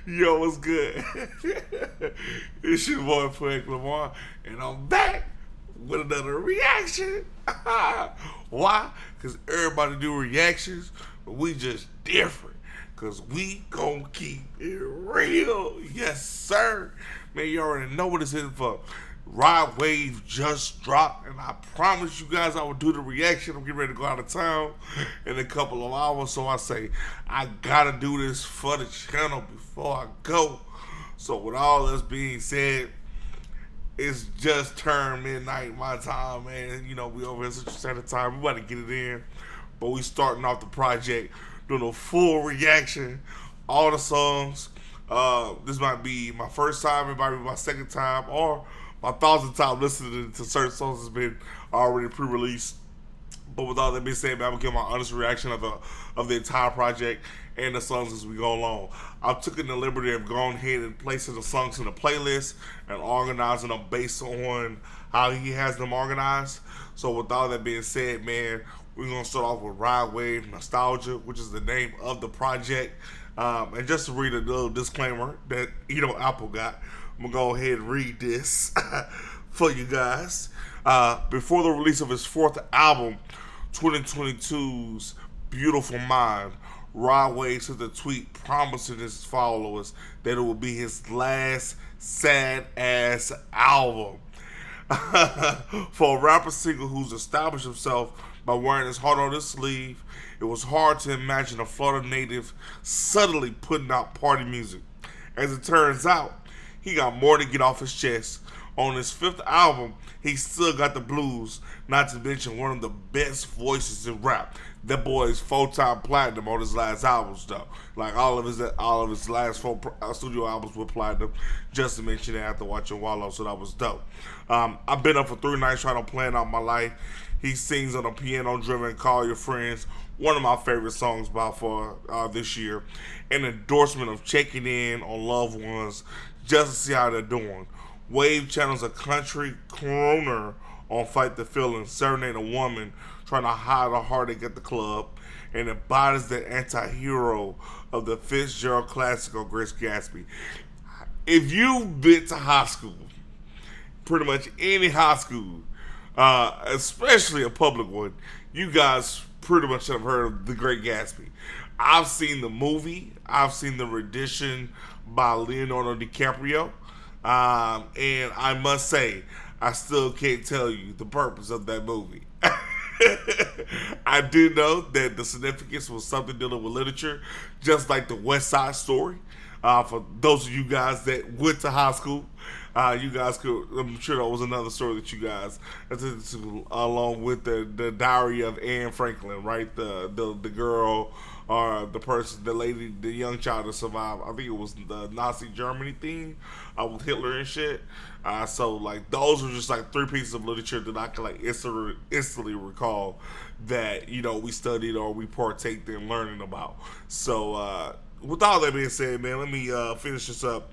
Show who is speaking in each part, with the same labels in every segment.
Speaker 1: Yo, what's good? It's your boy Frank Lamar, and I'm back with another reaction. Why? Because everybody do reactions, but we just different. Because we gon' keep it real. Yes, sir. Man, you already know what it's in for. Rod Wave just dropped, and I promise you guys I will do the reaction. I'm getting ready to go out of town in a couple of hours, so I say I gotta do this for the channel before I go. So with all this being said, it's just turned midnight my time, man. You know, we over here Central Standard Time. We about to get it in, but we starting off the project doing a full reaction, all the songs. This might be my first time, it might be my second time, or my 1,000th time listening to certain songs that's been already pre-released. But with all that being said, man, I'm gonna give my honest reaction of the entire project and the songs as we go along. I've taken the liberty of going ahead and placing the songs in the playlist and organizing them based on how he has them organized. So with all that being said, man, we're gonna start off with Ride Wave Nostalgia, which is the name of the project. And just to read a little disclaimer that Apple got, I'm gonna go ahead and read this for you guys. Before the release of his fourth album, 2022's Beautiful Mind, Rod Wave sent a tweet promising his followers that it would be his last sad ass album. For a rapper singer who's established himself by wearing his heart on his sleeve, it was hard to imagine a Florida native suddenly putting out party music. As it turns out, he got more to get off his chest. On his fifth album, he still got the blues, not to mention one of the best voices in rap. That boy is 4-time platinum on his last albums, though. Like all of his last four studio albums were platinum. Just to mention that after watching Wallow, so that was dope. I've been up for 3 nights trying to plan out my life. He sings on a piano-driven "Call Your Friends," one of my favorite songs by far this year. An endorsement of checking in on loved ones just to see how they're doing. Wave channels a country crooner on Fight the Feeling, serenade a woman trying to hide a heartache at the club, and embodies the anti-hero of the Fitzgerald classical Grace Gatsby. If you've been to high school, pretty much any high school, especially a public one, you guys pretty much have heard of The Great Gatsby. I've seen the movie, I've seen the rendition by Leonardo DiCaprio, and I must say, I still can't tell you the purpose of that movie. I do know that the significance was something dealing with literature, just like the West Side Story. For those of you guys that went to high school, you guys could, I'm sure that was another story that you guys attended to, along with the Diary of Anne Franklin, right? The girl or the person, the lady, the young child that survived. I think it was the Nazi Germany thing with Hitler and shit. So like those were just like 3 pieces of literature that I can like instantly recall that we studied or we partaked in learning about. So with all that being said, man, let me finish this up.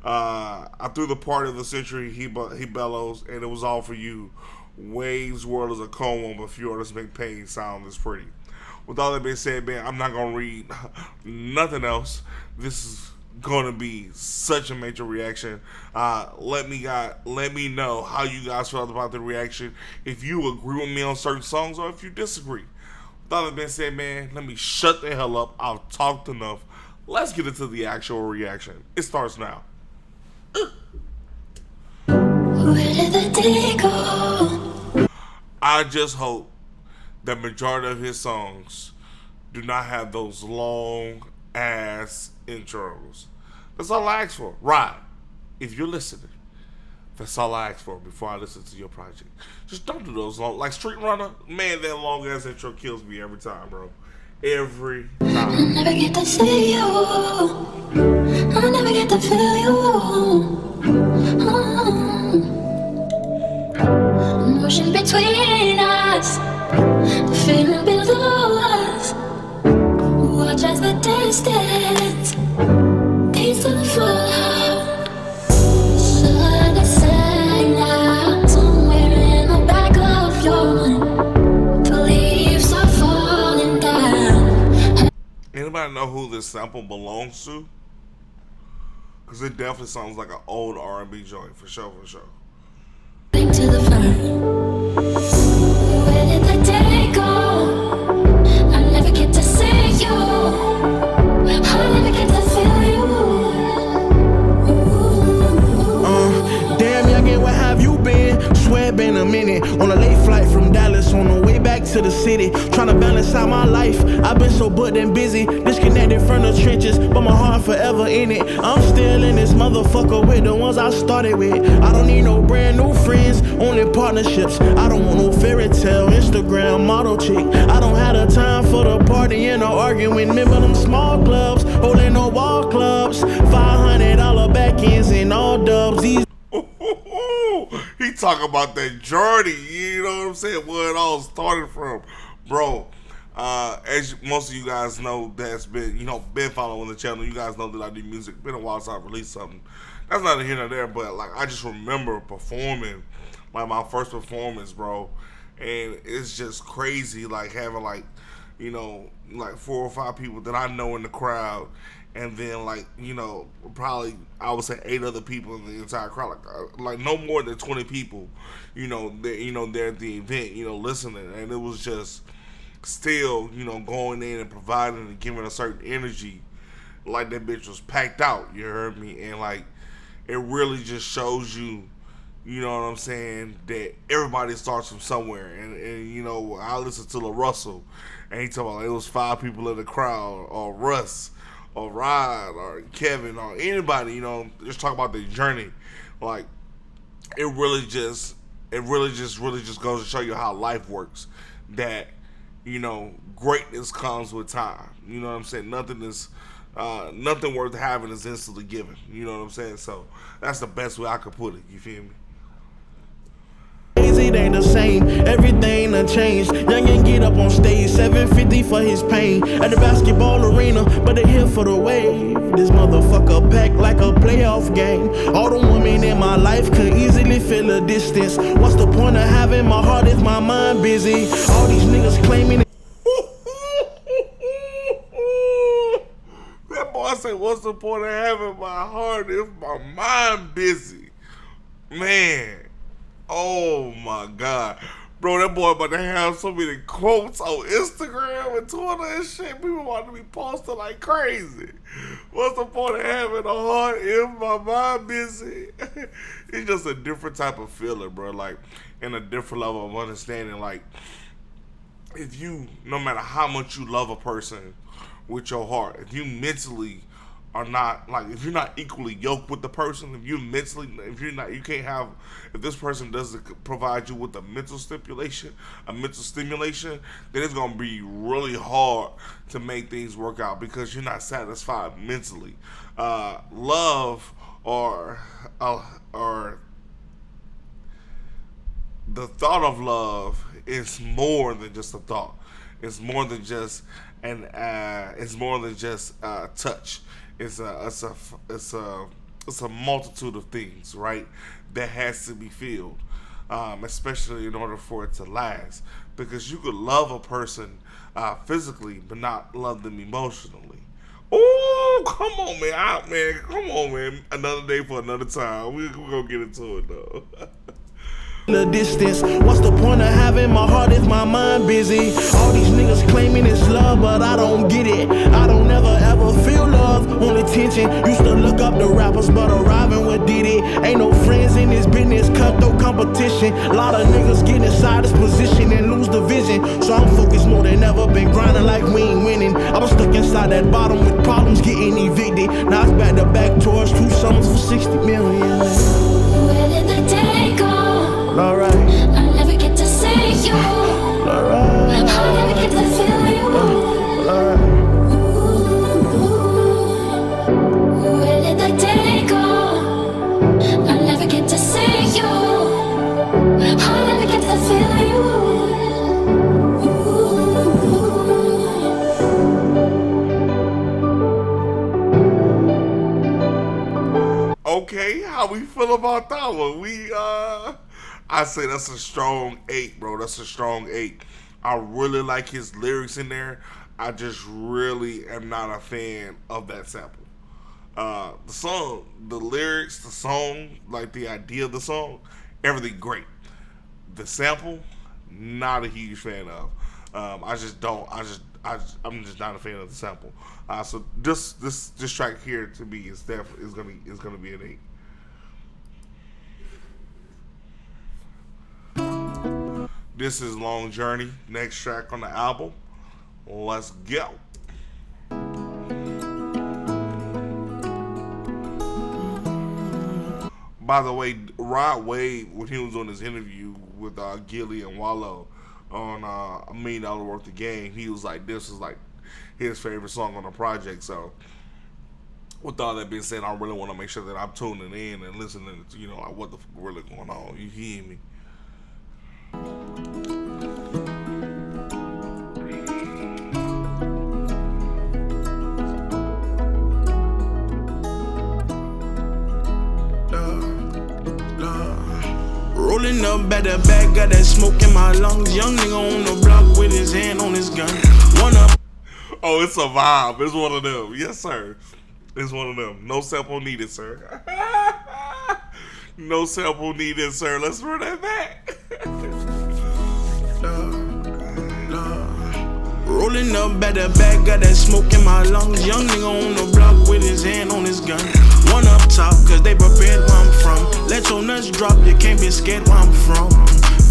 Speaker 1: I threw the party of the century, he bellows, and it was all for you. Wave's world is a cold one, but few artists make pain sound as pretty. With all that being said, man, I'm not gonna read nothing else. This is gonna be such a major reaction. Let me know how you guys felt about the reaction. If you agree with me on certain songs or if you disagree. With all that being said, man, let me shut the hell up. I've talked enough. Let's get into the actual reaction. It starts now. Where did the day go? I just hope the majority of his songs do not have those long ass intros. That's all I ask for. Rod, if you're listening, that's all I ask for before I listen to your project. Just don't do those long, like Street Runner. Man, that long ass intro kills me every time, bro. Every time. I never get to see you. I never get to feel you. Motion between us, the feeling below us. Watch as the distance leads to the fallout. Sun is setting out somewhere in the back of your mind. The leaves are falling down. Anybody know who this sample belongs to? Because it definitely sounds like an old R&B joint, for sure, for sure.
Speaker 2: To the front. Where did the day go? I never get to see you. I never get to feel
Speaker 3: you. Damn, youngin', where have you been? Swear it been a minute. On a late flight from Dallas, on the way back to the city. Tryna balance out my life. I've been so booked and busy. Disconnected from the trenches, but my heart forever in it. I'm still in this motherfucker with the ones I started with. I don't need no brand new friends, only partnerships. I don't want no fairy tale Instagram model chick. I don't have the time for the party and the arguing. Remember them small clubs, holding no wall clubs. $500 back ends and all dubs. These
Speaker 1: he talking about that journey, you know what I'm saying? Where it all started from, bro. As most of you guys know, that's been been following the channel. You guys know that I do music. Been a while since I released something. That's not a here nor there, but like I just remember performing, like my first performance, bro, and it's just crazy, like having like 4 or 5 people that I know in the crowd. And then, probably I would say 8 other people in the entire crowd, like no more than 20 people, they're at the event, listening, and it was just still, going in and providing and giving a certain energy, like that bitch was packed out. You heard me, and like it really just shows you, you know what I'm saying, that everybody starts from somewhere, and I listened to La Russell, and he talking about like, it was 5 people in the crowd, or Russ, or Rod, or Kevin, or anybody, just talk about their journey. Like, it really just goes to show you how life works. That, greatness comes with time. You know what I'm saying? Nothing worth having is instantly given. You know what I'm saying? So, that's the best way I could put it. You feel me?
Speaker 3: It ain't the same, everything done changed. Youngin' get up on stage, 750 for his pain. At the basketball arena, but they here for the wave. This motherfucker packed like a playoff game. All the women in my life could easily feel a distance. What's the point of having my heart if my mind busy? All these niggas claiming
Speaker 1: that boy said, what's the point of having my heart if my mind busy? Man. Oh my God. Bro, that boy about to have so many quotes on Instagram and Twitter and shit. People want to be posting like crazy. What's the point of having a heart if my mind busy? It's just a different type of feeling, bro. Like, and a different level of understanding. Like, if you, no matter how much you love a person with your heart, if you mentally are not, like, if you're not equally yoked with the person, if you mentally, if this person doesn't provide you with a mental stimulation, then it's going to be really hard to make things work out because you're not satisfied mentally. Love or the thought of love is more than just a thought. It's more than just touch. It's a multitude of things, right? That has to be filled, especially in order for it to last. Because you could love a person physically, but not love them emotionally. Oh, come on, man! Come on, man! Another day for another time. We're gonna get into it though.
Speaker 3: the distance. What's the point of having my heart if my mind busy? All these niggas claiming it's love, but I don't get it. I don't ever feel love, only tension. Used to look up the rappers, but arriving with Diddy. Ain't no friends in this business, cutthroat competition. A lot of niggas get inside this position and lose the vision. So I'm focused more than ever, been grinding like we ain't winning. I was stuck inside that bottom with problems getting evicted. Now it's back to back tours, 2 summers for 60 million.
Speaker 2: Where did the day go?
Speaker 3: Alright.
Speaker 2: I never get to see you.
Speaker 3: Alright.
Speaker 2: I never get to feel you.
Speaker 3: Alright.
Speaker 2: Where did the day go? I never get to see you. I never get to feel you.
Speaker 1: Okay, how we feel about that one? I say that's a strong 8, bro. That's a strong 8. I really like his lyrics in there. I just really am not a fan of that sample. The song, the lyrics, the song, like the idea of the song, everything great. The sample, not a huge fan of. I'm just not a fan of the sample. So this track here to me is definitely is gonna be an 8. This is Long Journey, next track on the album. Let's go. By the way, Rod Wave, when he was on his interview with Gilly and Wallow on $1 Million Worth of Game, he was like, this is like his favorite song on the project. So, with all that being said, I really want to make sure that I'm tuning in and listening to, like what the fuck really going on. You hear me?
Speaker 3: Rolling up at the back, got that smoke in my lungs. Young nigga on the block with his hand on his gun. One up.
Speaker 1: Oh, it's a vibe. It's one of them. Yes, sir. It's one of them. No sample needed, sir. No sample needed, sir. Let's run that back.
Speaker 3: Rolling up at the back, got that smoke in my lungs. Young nigga on the block with his hand on his gun. One up top, cause they prepared where I'm from. Let your nuts drop, you can't be scared where I'm from.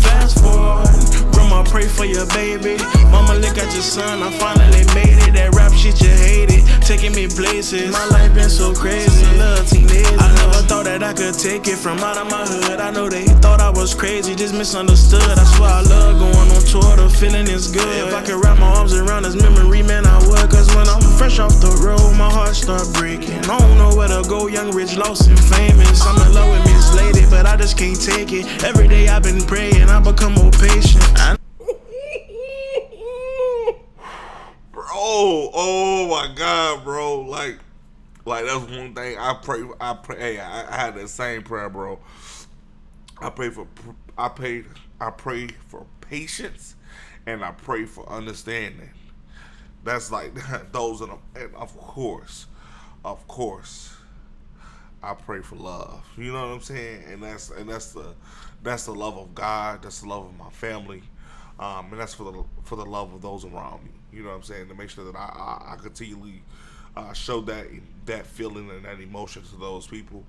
Speaker 3: Fast forward, grandma pray for your baby. Mama look at your son, I finally made it. That rap shit you hated, taking me places. My life been so crazy, little teenager. I never thought that I could take it from out of my hood. I know they thought I was crazy, just misunderstood. I swear I love going on tour, the feeling is good. If I could wrap my arms around this memory, man, I would. Cause when I'm fresh off the road, my heart start breaking. I don't know where to go, young, rich, lost, and famous. I'm in love with Miss Lady, but I just can't take it. Every day I've been praying, I become more patient.
Speaker 1: Oh my God, bro! Like that's one thing I pray. Hey, I had that same prayer, bro. I pray for patience, and I pray for understanding. That's like those are the, and of course, I pray for love. You know what I'm saying? And that's the love of God. That's the love of my family. And that's for the love of those around me. You know what I'm saying? To make sure that I continually show that feeling and that emotion to those people.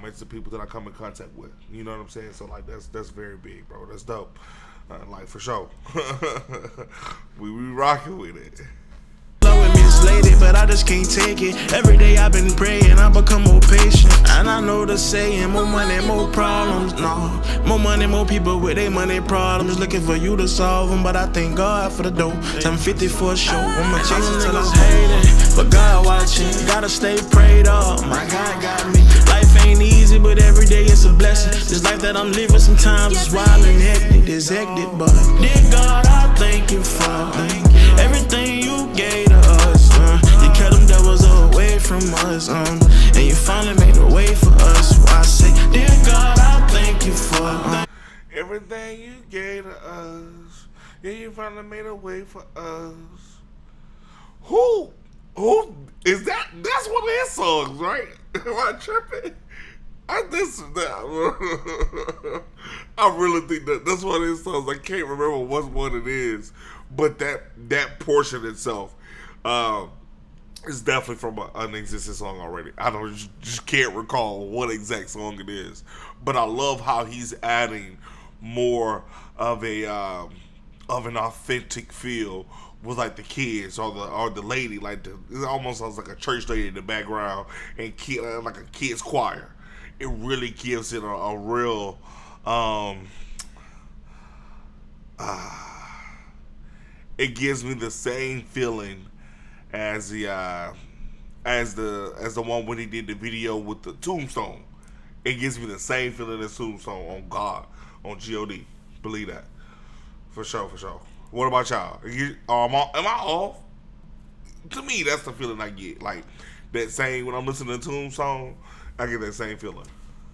Speaker 1: It's the people that I come in contact with. You know what I'm saying? So like that's very big, bro. That's dope. Like for sure. we rocking with it.
Speaker 3: Lady, but I just can't take it. Every day I've been praying, I become more patient. And I know the saying, more money, more problems. No, more money, more people with their money problems. Looking for you to solve them, but I thank God for the dough. 750 for a show, I'ma chase it till I'm hating. But God watching, gotta stay prayed up. My God got me. Life ain't easy, but every day it's a blessing. This life that I'm living sometimes is wild and hectic. It's hectic, but dear God, I thank you for everything you gave to us. You kept them devils away from us, and you finally made a way for us. So I say, dear God, I thank you for
Speaker 1: everything you gave to us. Yeah, you finally made a way for us. Who is that? That's one of his songs, right? Am I tripping? I really think that's one of his songs. I can't remember what it is, but that portion itself is definitely from an existing song already. I just can't recall what exact song it is, but I love how he's adding more of an authentic feel with like the kids or the lady, like it almost sounds like a church lady in the background and like a kids choir. It really gives it a real it gives me the same feeling as the one when he did the video with the Tombstone. It gives me the same feeling as Tombstone on God, on God. Believe that. For sure. What about y'all? Am I off? To me, that's the feeling I get. Like that same when I'm listening to Tombstone, I get that same feeling.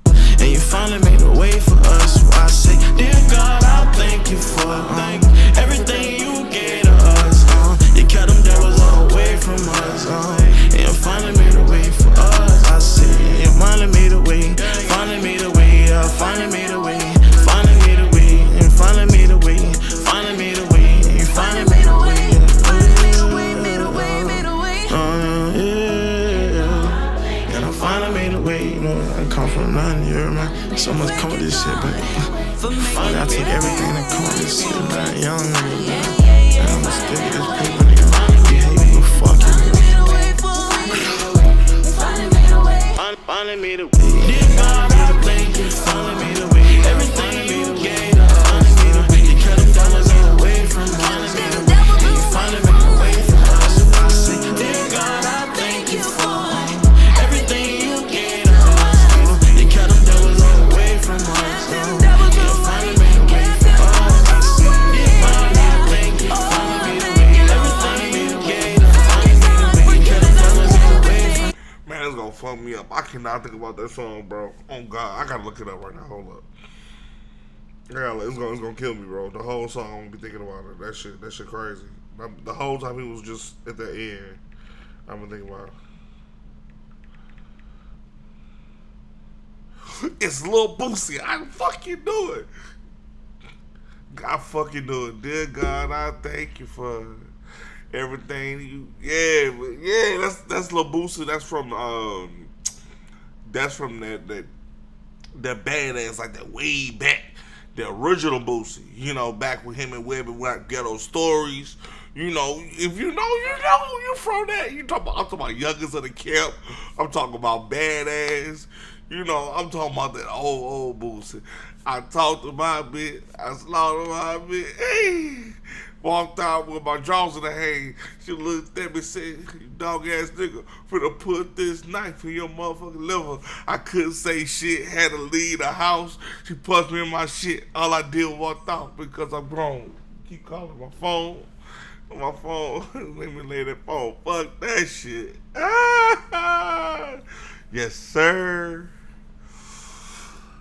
Speaker 3: And you finally made a way for us. So I say, dear God, I thank you for everything you gave to us. You kept them devils away from us. And you finally made a way for us. didn't come from nothing, you hear me? So much come with this shit, but finally I took everything that come with this shit, man. Young nigga, man. I'm a stick of this paper, nigga. You hate me, but fuck you, nigga. Finally made a way. Dear God, I thank you. Finally made a way. Everything you gave us. Finally made a way. You cut them dollars away from us. You finally made a way from us. I say, dear God, I thank you for everything you gave us. You cut them dollars away from us. You finally made a way from us. I say, dear God, I thank you. Finally made a way. Everything you gave us. Finally made a way. You cut them dollars away from us.
Speaker 1: Man, it's gonna fuck me up. I cannot think about that song, bro. Oh God, I gotta look it up right now. Hold up. Yeah, it's gonna kill me, bro. The whole song I'm gonna be thinking about it. That shit crazy. The whole time he was just at the end, I'm gonna think about it. It's Lil Boosie. I fucking do it. I fucking do it. Dear God, I thank you for everything you. Yeah. That's Lil Boosie. That's from that badass, like that way back, the original Boosie. You know, back with him and Webby Whack Ghetto Stories. You know, if you know, you from that. I'm talking about Youngest of the Camp. I'm talking about Badass. You know, I'm talking about that old Boosie. I talked to my bitch. I slaughtered my bitch. Hey. Walked out with my jaws in the hand. She looked at me and said, you dog ass nigga, finna put this knife in your motherfucking liver. I couldn't say shit, had to leave the house. She punched me in my shit. All I did was walk out because I'm grown. Keep calling my phone. My phone. Let me lay that phone. Fuck that shit. Yes, sir.